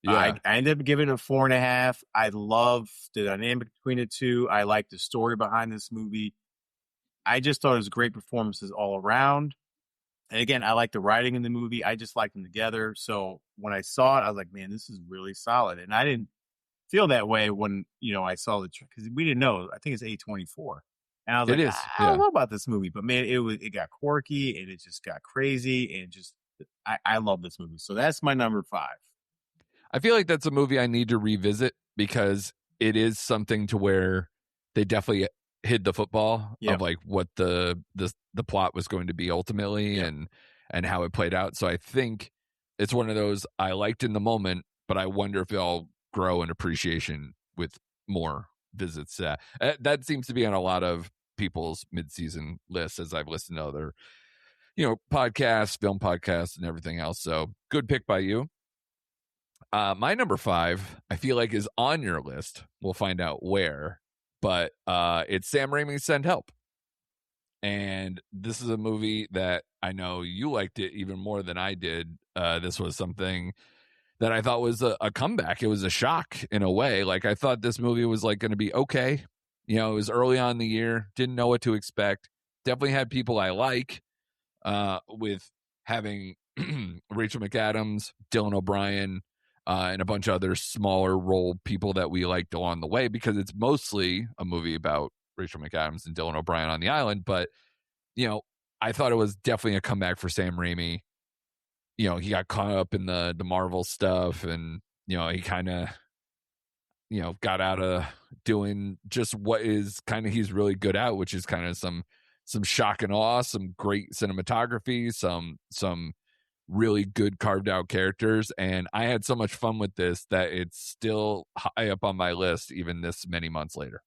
Yeah. I ended up giving it a 4.5. I love the dynamic between the two. I like the story behind this movie. I just thought it was great performances all around. And again, I like the writing in the movie. I just liked them together. So when I saw it, I was like, man, this is really solid. And I didn't feel that way when, I saw because we didn't know. I think it's A24. And I was I don't know about this movie, but man, it got quirky and it just got crazy and just I love this movie. So that's my number 5. I feel like that's a movie I need to revisit because it is something to where they definitely hid the football of like what the plot was going to be ultimately and how it played out. So I think it's one of those I liked in the moment, but I wonder if I'll grow in appreciation with more visits. That seems to be on a lot of people's mid-season lists as I've listened to other, podcasts, film podcasts and everything else. So good pick by you. My number 5, I feel like is on your list. We'll find out where, but it's Sam Raimi's Send Help. And this is a movie that I know you liked it even more than I did. This was something that I thought was a comeback. It was a shock in a way. Like I thought this movie was like going to be okay. It was early on in the year. Didn't know what to expect. Definitely had people I like with having Rachel McAdams, Dylan O'Brien, and a bunch of other smaller role people that we liked along the way because it's mostly a movie about Rachel McAdams and Dylan O'Brien on the island. But, I thought it was definitely a comeback for Sam Raimi. He got caught up in the Marvel stuff and, he kind of, got out of doing just what is kind of he's really good at, which is kind of some shock and awe, some great cinematography, some really good carved out characters. And I had so much fun with this that it's still high up on my list, even this many months later.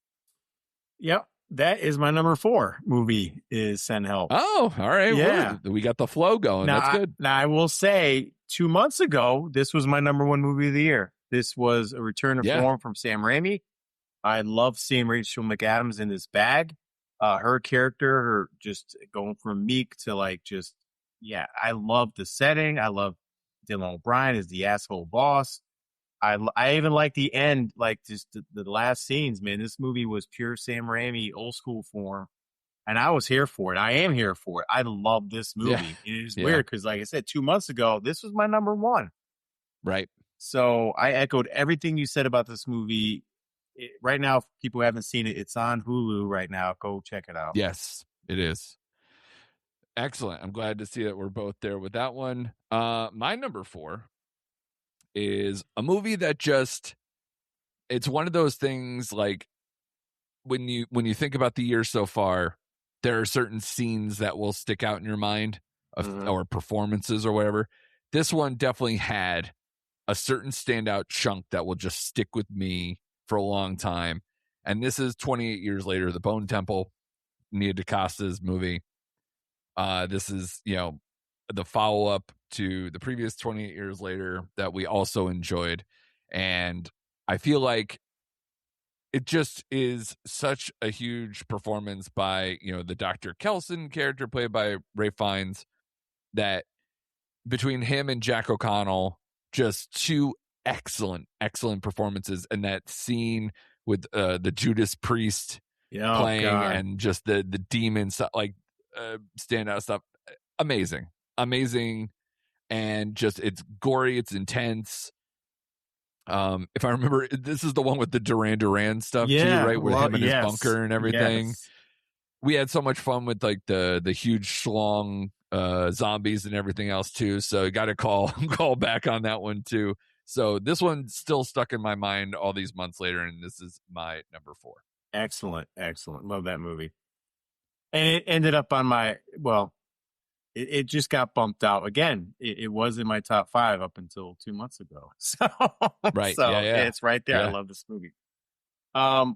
Yep. That is my number 4 movie is Send Help. Oh, all right. Yeah. We got the flow going. That's good. Now I will say 2 months ago, this was my number 1 movie of the year. This was a return to form from Sam Raimi. I love seeing Rachel McAdams in this bag. Her character, her just going from meek to like just, I love the setting. I love Dylan O'Brien as the asshole boss. I even like the end, like just the last scenes, man. This movie was pure Sam Raimi, old school form. And I was here for it. I am here for it. I love this movie. Yeah. It is weird because, like I said, 2 months ago, this was my number 1. Right. So I echoed everything you said about this movie. Right now, if people haven't seen it, it's on Hulu right now. Go check it out. Yes, it is. Excellent. I'm glad to see that we're both there with that one. My number 4 is a movie that it's one of those things like when you think about the year so far, there are certain scenes that will stick out in your mind or performances or whatever. This one definitely had a certain standout chunk that will just stick with me for a long time. And this is 28 years later, The Bone Temple, Nia DaCosta's movie. This is, the follow-up to the previous 28 years later that we also enjoyed. And I feel like it just is such a huge performance by, the Dr. Kelson character played by Ralph Fiennes, that between him and Jack O'Connell, just 2 excellent performances. And that scene with the Judas Priest playing and just the demon stuff, like standout stuff. Amazing. And just it's gory, it's intense. If I remember, this is the one with the Duran Duran stuff too, right? With him in his bunker and everything. Yes. We had so much fun with like the huge schlong zombies and everything else too. So you got to call back on that one too. So this one's still stuck in my mind all these months later, and this is my number 4. Excellent. Love that movie. And it ended up on my, it just got bumped out again. It was in my top 5 up until 2 months ago. So, right. So it's right there. I love this movie. My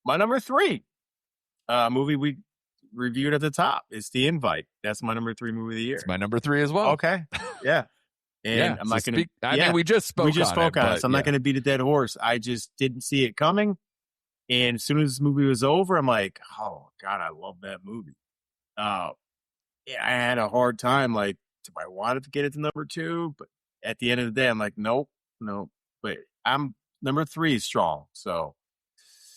number 3 movie we reviewed at the top. It's The Invite. That's my number 3 movie of the year. It's my number 3 as well. Okay. Yeah. And I'm not going to. I mean, we just spoke on it. So I'm not going to beat a dead horse. I just didn't see it coming. And as soon as this movie was over, I'm like, oh, God, I love that movie. I had a hard time. Like, do I want to get it to number 2? But at the end of the day, I'm like, nope. But I'm number 3 is strong. So.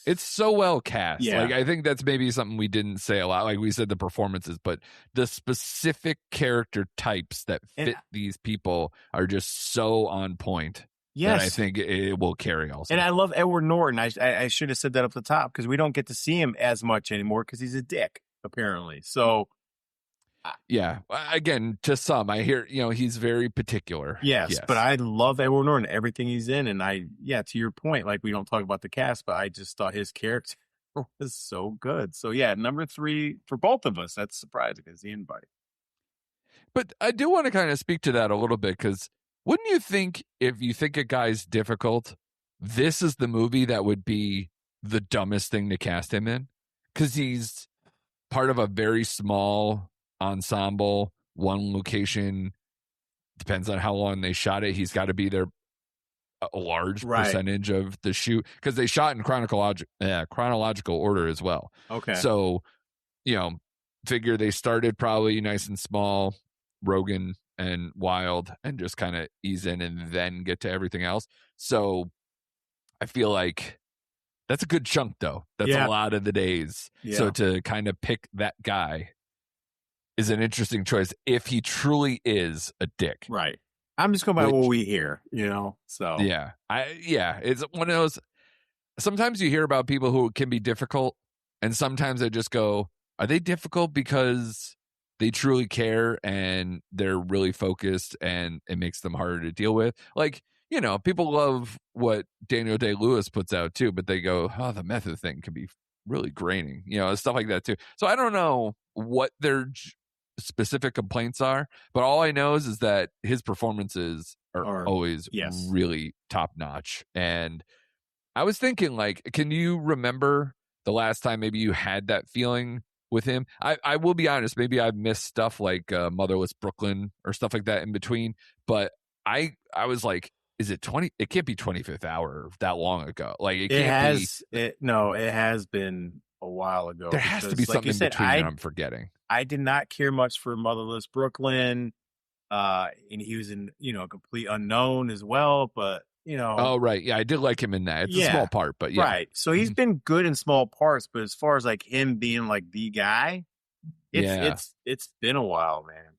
It's so well cast. Yeah. Like, I think that's maybe something we didn't say a lot. Like we said, the performances, but the specific character types that fit these people are just so on point. Yes. That I think it will carry also. And I love Edward Norton. I should have said that up the top because we don't get to see him as much anymore because he's a dick, apparently. So. Yeah. Again, to some, I hear, he's very particular. Yes, but I love Edward Norton, everything he's in. And to your point, like we don't talk about the cast, but I just thought his character was so good. So yeah, number 3 for both of us. That's surprising is The Invite. But I do want to kind of speak to that a little bit because wouldn't you think if you think a guy's difficult, this is the movie that would be the dumbest thing to cast him in? Because he's part of a very small ensemble, one location, depends on how long they shot it. He's got to be there a large percentage of the shoot because they shot in chronological order as well. Okay. So, figure they started probably nice and small, Rogan and Wild, and just kind of ease in and then get to everything else. So I feel like that's a good chunk though. That's a lot of the days. Yeah. So to kind of pick that guy is an interesting choice if he truly is a dick. Right. I'm just going by what we hear, so. Yeah. It's one of those, sometimes you hear about people who can be difficult and sometimes I just go, are they difficult because they truly care and they're really focused and it makes them harder to deal with? Like, people love what Daniel Day-Lewis puts out too, but they go, oh, the method thing can be really graining, stuff like that too. So I don't know what their specific complaints are, but all I know is that his performances are always really top notch. And I was thinking, like, can you remember the last time maybe you had that feeling with him? I will be honest, maybe I've missed stuff like Motherless Brooklyn or stuff like that in between, but I was like, is it 20? It can't be 25th Hour that long ago. Like it has been a while ago. There has to be something in between that I'm forgetting. I did not care much for Motherless Brooklyn. And he was in, Complete Unknown as well, but Oh, right. Yeah, I did like him in that. It's a small part, but yeah. Right. So he's been good in small parts, but as far as like him being like the guy, it's been a while, man.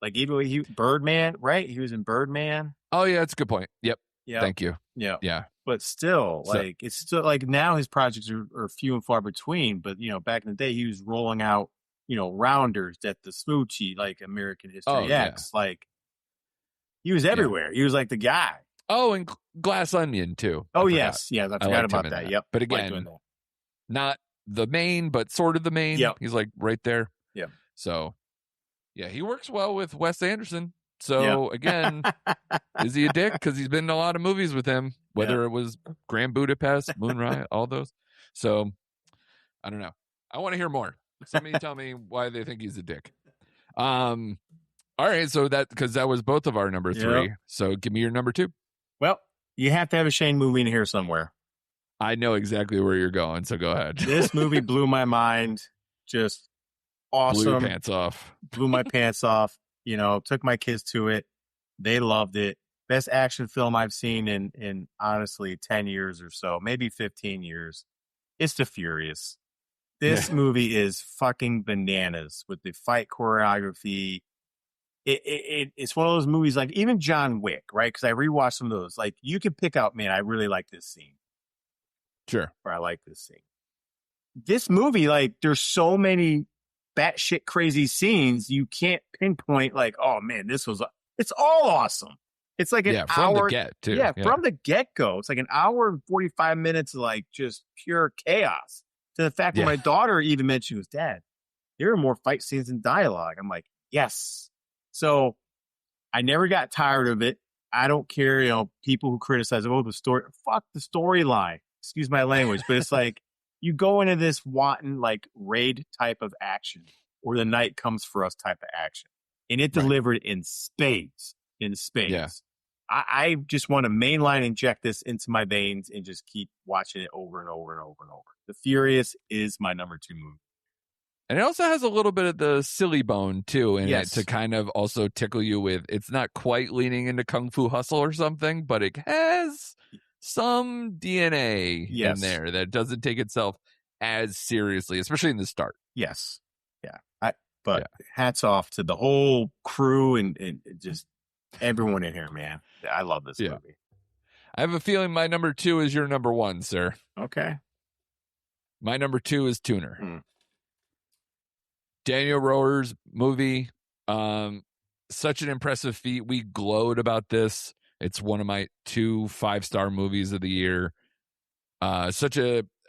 Like even Birdman, right? He was in Birdman. Oh yeah, that's a good point. Yep. Yeah. Thank you. Yeah. Yeah. But still, it's still like now his projects are few and far between. But back in the day, he was rolling out, Rounders, Death to Smoochie, like American History X. Yeah. Like he was everywhere. Yeah. He was like the guy. Oh, and Glass Onion too. Oh yes, I forgot about that. Yep. But again, not the main, but sort of the main. Yep. He's like right there. Yeah. So, yeah, he works well with Wes Anderson. So again, is he a dick? Because he's been in a lot of movies with him, whether it was Grand Budapest, Moon Riot, all those. So I don't know. I want to hear more. Somebody tell me why they think he's a dick. All right, so because that was both of our number 3. Yep. So give me your number 2. Well, you have to have a Shane movie in here somewhere. I know exactly where you're going, so go ahead. This movie blew my mind. Just awesome. Blew your pants off. Blew my pants off. Took my kids to it. They loved it. Best action film I've seen in honestly 10 years or so, maybe 15 years. It's The Furious. This movie is fucking bananas with the fight choreography. It's one of those movies like even John Wick, right? Because I rewatched some of those. Like you can pick out, man, I really like this scene. Sure. Or I like this scene. This movie, like there's so many batshit crazy scenes, you can't pinpoint like, oh man, it's all awesome. It's like an from hour. The get, too. Yeah, from the get-go. It's like an hour and 45 minutes of like just pure chaos. To the fact that my daughter even mentioned, she was, Dad, there are more fight scenes and dialogue. I'm like, yes. So I never got tired of it. I don't care, people who criticize, the story, fuck the storyline. Excuse my language, but it's like, you go into this wanting like raid type of action or the night comes for us type of action, and it delivered in spades. Yeah. I just want to mainline inject this into my veins and just keep watching it over and over and over and over. The Furious is my number 2 movie. And it also has a little bit of the silly bone, too, in it to kind of also tickle you with, it's not quite leaning into Kung Fu Hustle or something, but it has some DNA in there that doesn't take itself as seriously, especially in the start. Yes. Yeah. Hats off to the whole crew and just everyone in here, man. I love this movie. I have a feeling my number 2 is your number 1, sir. Okay. My number 2 is Tuner. Daniel Rohrer's movie. Such an impressive feat. We glowed about this. It's one of my 2 5-star movies of the year. Such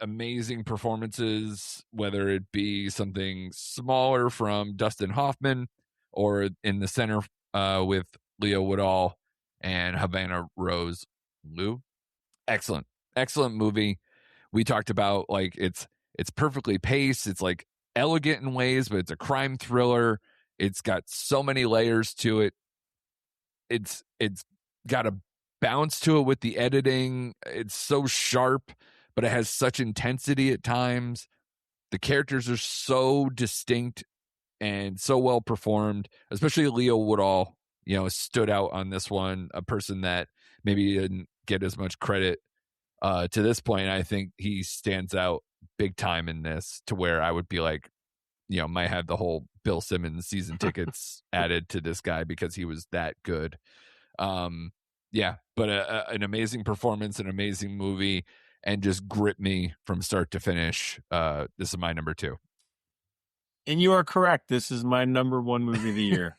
amazing performances, whether it be something smaller from Dustin Hoffman or in the center with Leo Woodall and Havana Rose Liu. Excellent movie. We talked about like it's perfectly paced. It's like elegant in ways, but it's a crime thriller. It's got so many layers to it. It's got a bounce to it with the editing. It's so sharp, but it has such intensity at times. The characters are so distinct and so well performed, especially Leo Woodall, stood out on this one, a person that maybe didn't get as much credit to this point. I think he stands out big time in this, to where I would be like, might have the whole Bill Simmons season tickets added to this guy because he was that good. But an amazing performance, an amazing movie, and just gripped me from start to finish. This is my number 2. And you are correct. This is my number 1 movie of the year.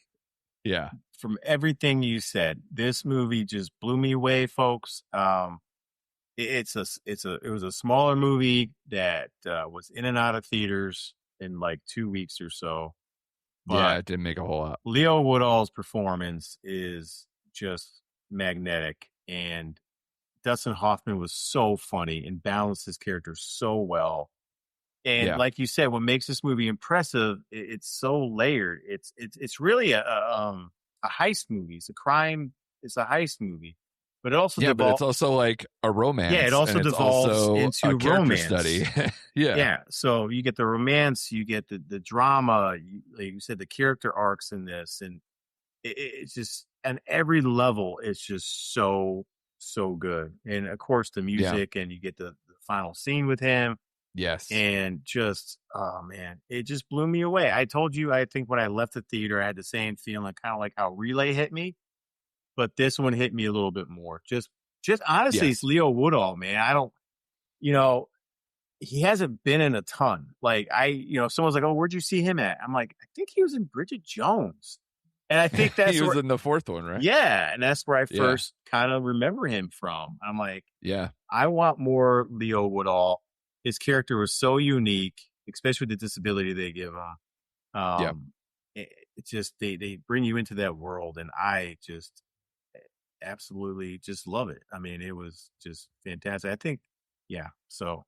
Yeah. From everything you said, this movie just blew me away, folks. It was a smaller movie that was in and out of theaters in like 2 weeks or so. But it didn't make a whole lot. Leo Woodall's performance is just magnetic, and Dustin Hoffman was so funny and balanced his character so well. And like you said, what makes this movie impressive, it's so layered. It's really a heist movie. It's a heist movie. But it also but it's also like a romance. Yeah, it also devolves into a romance study. Yeah. So you get the romance, you get the drama. Like you said, the character arcs in this, and it's just on every level. It's just so good. And of course, the music, and you get the final scene with him. Yes. And just, oh man, it just blew me away. I told you, I think when I left the theater, I had the same feeling, kind of like how Relay hit me. But this one hit me a little bit more. Just honestly, It's Leo Woodall, man. I don't, he hasn't been in a ton. Like someone's like, "Oh, where'd you see him at?" I'm like, I think he was in Bridget Jones. And I think that's he was in the 4th one, right? Yeah. And that's where I first kind of remember him from. I'm like, yeah, I want more Leo Woodall. His character was so unique, especially with the disability they give him. It just, they bring you into that world, and I just absolutely just love it. I mean, it was just fantastic. I think, so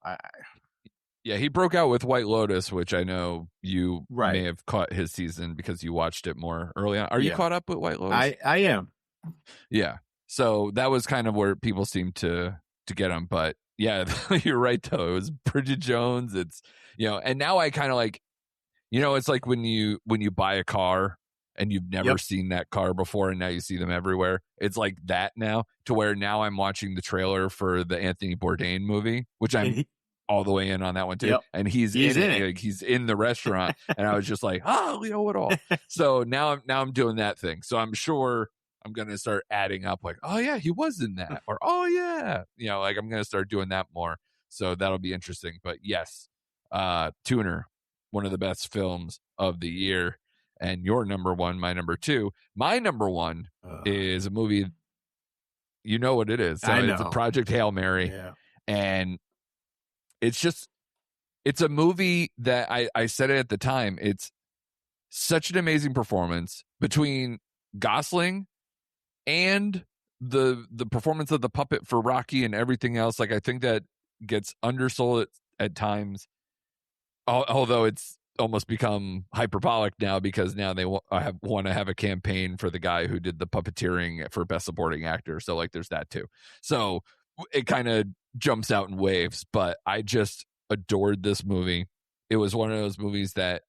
he broke out with White Lotus, which I know you may have caught his season because you watched it more early on. Are you caught up with White Lotus? I am. Yeah. So that was kind of where people seemed to get him. But yeah, you're right, though. It was Bridget Jones. It's, and now I kind of like, it's like when you buy a car and you've never seen that car before, and now you see them everywhere. It's like that now, to where now I'm watching the trailer for the Anthony Bourdain movie, which I'm all the way in on that one too. And he's in it. Like, he's in the restaurant, and I was just like, Leo Woodall. So now I'm doing that thing. So I'm sure I'm going to start adding up like, oh yeah, he was in that, or oh yeah, like I'm going to start doing that more. So that'll be interesting. But yes, Tuner, one of the best films of the year. And your number 1, my number 2. My number 1 is a movie. You know what it is. So it's a Project Hail Mary. Yeah. And it's a movie that I said it at the time. It's such an amazing performance between Gosling and the performance of the puppet for Rocky and everything else. Like, I think that gets undersold at times. Although it's almost become hyperbolic now because now they want to have a campaign for the guy who did the puppeteering for Best Supporting Actor. So like there's that too. So it kind of jumps out in waves, but I just adored this movie. It was one of those movies that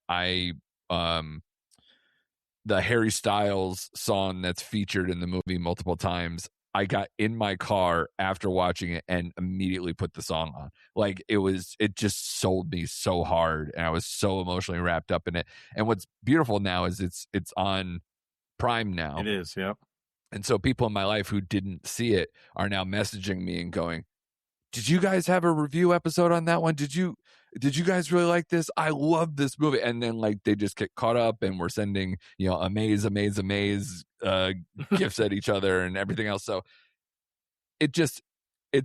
the Harry Styles song that's featured in the movie multiple times, I got in my car after watching it and immediately put the song on. Like it just sold me so hard, and I was so emotionally wrapped up in it. And what's beautiful now is it's on Prime now. It is, yeah. And so people in my life who didn't see it are now messaging me and going, "Did you guys have a review episode on that one? Did you guys really like this? I love this movie." And then like they just get caught up and we're sending, amaze gifts at each other and everything else. So it's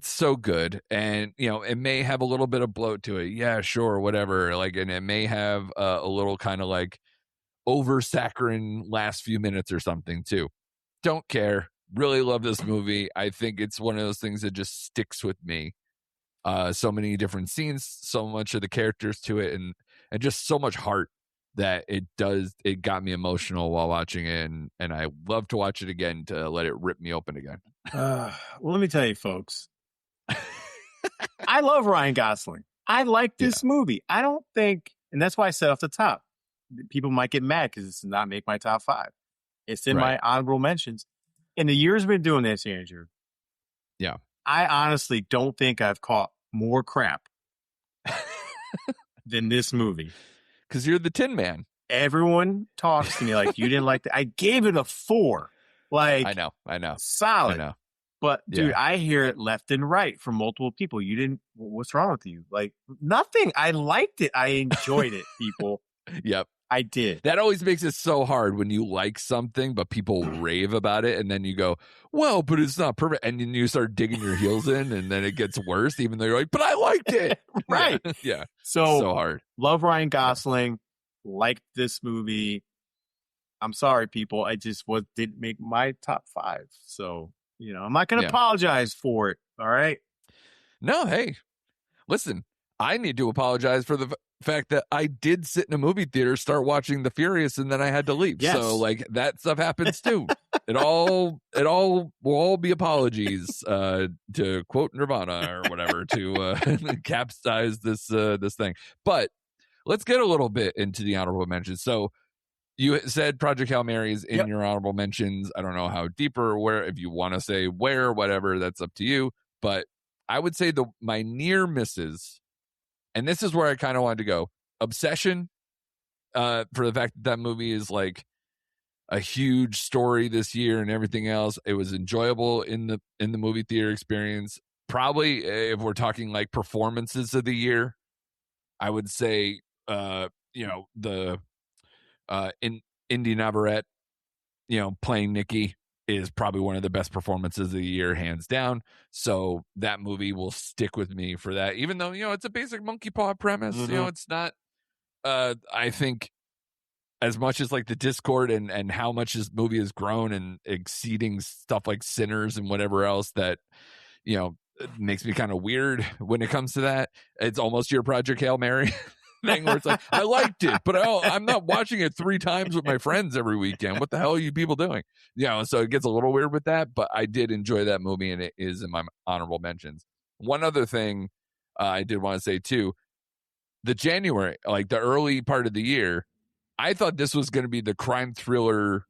so good. And, it may have a little bit of bloat to it. Yeah, sure. Whatever. Like, and it may have a little kind of like over saccharine last few minutes or something too. Don't care. Really love this movie. I think it's one of those things that just sticks with me. So many different scenes, so much of the characters to it, and just so much heart that it got me emotional while watching it, and I love to watch it again to let it rip me open again. Well, let me tell you, folks, I love Ryan Gosling. I like this movie. I don't think, and that's why I said off the top, people might get mad because it's not make my top 5. It's in my honorable mentions. In the years we've been doing this, Andrew, I honestly don't think I've caught more crap than this movie. Because you're the Tin Man. Everyone talks to me like, you didn't like that. I gave it a 4. Like, I know. Solid. I know. But dude, I hear it left and right from multiple people. You didn't, what's wrong with you? Like, nothing. I liked it. I enjoyed it, people. Yep. I did. That always makes it so hard when you like something, but people rave about it. And then you go, well, but it's not perfect. And then you start digging your heels in and then it gets worse, even though you're like, but I liked it. Right. Yeah. So hard. Love Ryan Gosling. Liked this movie. I'm sorry, people. I just didn't make my top 5. So, I'm not going to apologize for it. All right. No, hey, listen, I need to apologize for the fact that I did sit in a movie theater, start watching The Furious, and then I had to leave. Yes. So like that stuff happens too. It all will all be apologies, to quote Nirvana or whatever, to capsize this thing. But let's get a little bit into the honorable mentions. So you said Project Hail Mary is in your honorable mentions. I don't know how deep or where, if you want to say where, whatever, that's up to you. But I would say my near misses, and this is where I kind of wanted to go. Obsession, for the fact that movie is like a huge story this year and everything else. It was enjoyable in the movie theater experience. Probably if we're talking like performances of the year, I would say, in Indy Navarrete, playing Nikki is probably one of the best performances of the year, hands down. So that movie will stick with me for that, even though, it's a basic monkey paw premise. Mm-hmm. It's not, I think as much as like the Discord and how much this movie has grown and exceeding stuff like Sinners and whatever else that, it makes me kind of weird when it comes to that. It's almost your Project Hail Mary thing where it's like, I liked it, but I'm not watching it 3 times with my friends every weekend. What the hell are you people doing? So it gets a little weird with that, but I did enjoy that movie and it is in my honorable mentions. One other thing I did want to say too, the January, like the early part of the year, I thought this was going to be the crime thriller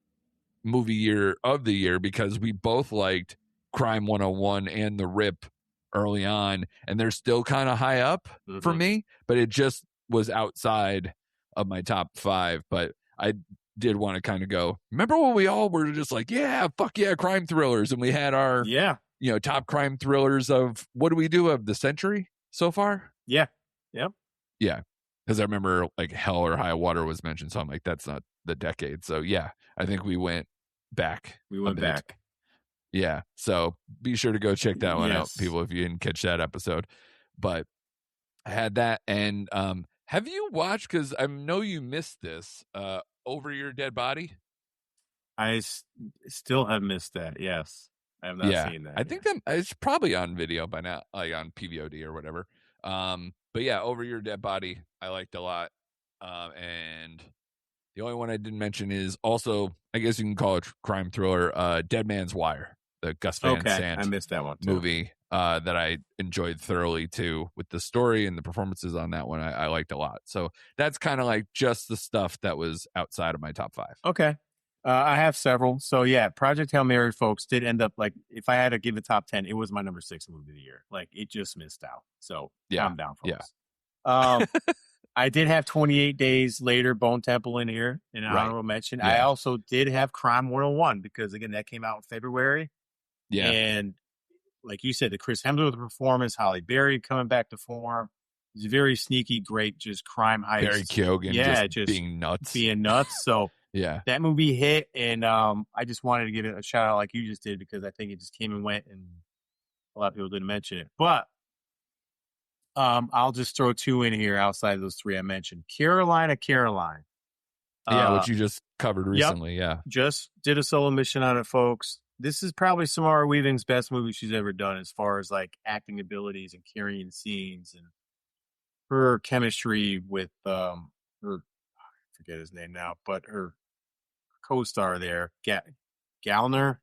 movie year of the year because we both liked Crime 101 and The Rip early on, and they're still kind of high up for me, but it just was outside of my top 5. But I did want to kind of go, remember when we all were just like, yeah, fuck yeah, crime thrillers, and we had our top crime thrillers of, what do we do, of the century so far? Yeah Because I remember like Hell or High Water was mentioned, so I'm like, that's not the decade. So yeah, I think we went back. Yeah, so be sure to go check that one out, people, if you didn't catch that episode. But I had that, and have you watched, because I know you missed this, Over Your Dead Body? I still have missed that, yes. I have not seen that. I think it's probably on video by now, like on PVOD or whatever. But But yeah, Over Your Dead Body, I liked a lot. And the only one I didn't mention is also, I guess you can call it crime thriller, Dead Man's Wire, the Gus Van Sant I missed that one too. movie that I enjoyed thoroughly too, with the story and the performances on that one. I liked a lot. So that's kind of like just the stuff that was outside of my top 5. Okay. I have several. So yeah, Project Hail Mary, folks, did end up, like, if I had to give the top 10, it was my number 6 movie of the year. Like, it just missed out. So calm down, folks. Yeah. I did have 28 Days Later, Bone Temple in here in an honorable mention. Yeah. I also did have Crime 101 because, again, that came out in February. Yeah. And like you said, the Chris Hemsworth performance, Halle Berry coming back to form. It's a very sneaky, great, just crime heist. Barry Keoghan just being nuts. Being nuts. So yeah, that movie hit, and I just wanted to give it a shout out like you just did, because I think it just came and went, and a lot of people didn't mention it. But I'll just throw 2 in here outside of those 3 I mentioned. Caroline. Which you just covered recently. Yep. Yeah. Just did a solo mission on it, folks. This is probably Samara Weaving's best movie she's ever done as far as like acting abilities and carrying scenes, and her chemistry with her, I forget his name now, but her co-star there, Gallner,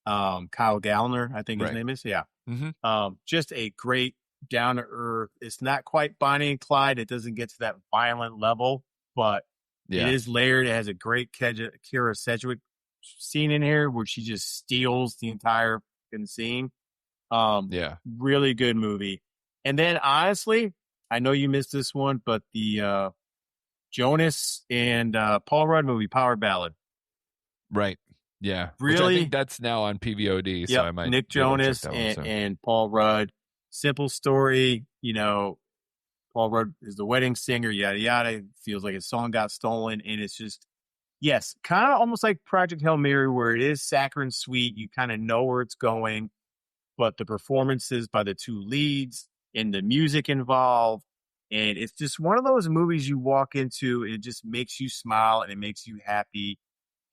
Kyle Gallner, I think his name is. Yeah. Mm-hmm. Just a great down to earth. It's not quite Bonnie and Clyde. It doesn't get to that violent level, but it is layered. It has a great Kira Sedgwick scene in here where she just steals the entire scene. Really good movie. And then honestly, I know you missed this one, but the Jonas and Paul Rudd movie, Power Ballad. Right. Yeah. Really? Which I think that's now on PVOD. So I might. Nick Jonas and Paul Rudd. Simple story. You know, Paul Rudd is the wedding singer, yada, yada. Feels like his song got stolen. And it's just, yes, kind of almost like Project Hail Mary, where it is saccharine sweet. You kind of know where it's going. But the performances by the 2 leads and the music involved. And it's just one of those movies you walk into, it just makes you smile and it makes you happy.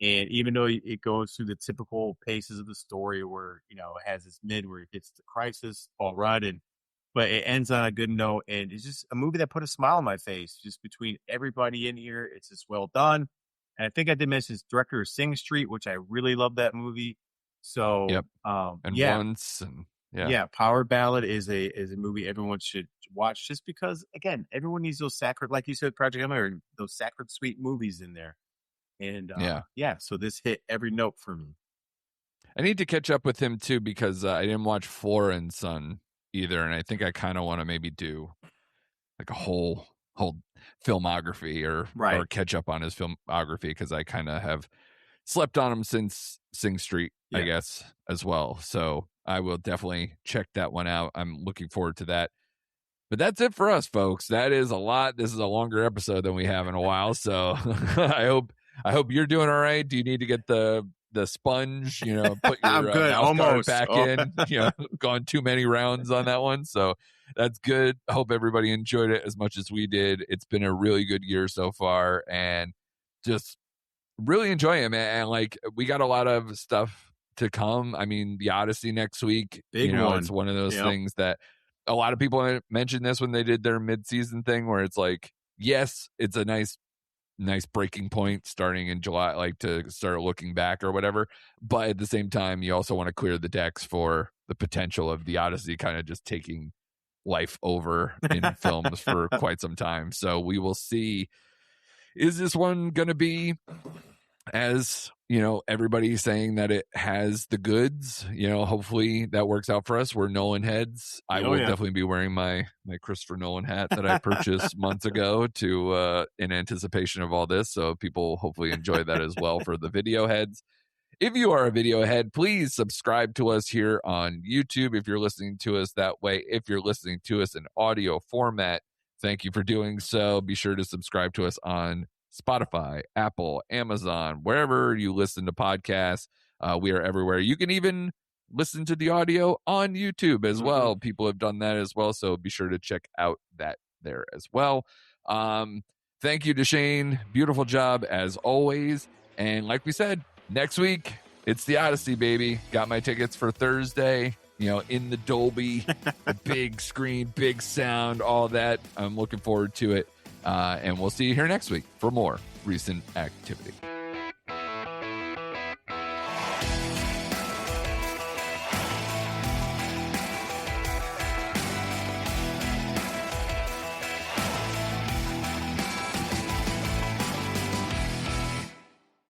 And even though it goes through the typical paces of the story where, you know, it has this mid where it hits the crisis, Paul Rudd, but it ends on a good note. And it's just a movie that put a smile on my face just between everybody in here. It's just well done. And I think I did mention this director of Sing Street, which I really love that movie. So, Once. And Power Ballad is a movie everyone should watch, just because, again, everyone needs those sacred, like you said, Project Hail Mary, those sacred sweet movies in there. And so this hit every note for me. I need to catch up with him too, because I didn't watch Floor and Son either, and I think I kind of want to maybe do like a whole filmography or catch up on his filmography, because I kind of have slept on him since Sing Street, I guess, as well. So I will definitely check that one out. I'm looking forward to that. But that's it for us, folks. That is a lot. This is a longer episode than we have in a while. So I hope you're doing all right. Do you need to get the sponge, you know, put your mouse guard back in, you know, gone too many rounds on that one. So that's good. I hope everybody enjoyed it as much as we did. It's been a really good year so far, and just really enjoy it, man. And like, we got a lot of stuff to come. I mean, the Odyssey next week, it's one of those things that a lot of people mentioned this when they did their mid-season thing, where it's like, yes, it's a nice breaking point starting in July, like to start looking back or whatever. But at the same time, you also want to clear the decks for the potential of the Odyssey kind of just taking life over in films for quite some time. So we will see. Is this one going to be, as you know, everybody's saying that it has the goods? You know, hopefully that works out for us. We're Nolan heads. I will definitely be wearing my Christopher Nolan hat that I purchased months ago to in anticipation of all this. So people hopefully enjoy that as well for the video heads. If you are a video head, please subscribe to us here on YouTube if you're listening to us that way. If you're listening to us in audio format, thank you for doing so. Be sure to subscribe to us on Spotify, Apple, Amazon, wherever you listen to podcasts. We are everywhere. You can even listen to the audio on YouTube as well. People have done that as well, so be sure to check out that there as well. Thank you to Shane. Beautiful job as always. And like we said, next week, it's the Odyssey, baby. Got my tickets for Thursday. in the Dolby, the big screen, big sound, all that. I'm looking forward to it. And we'll see you here next week for more recent activity.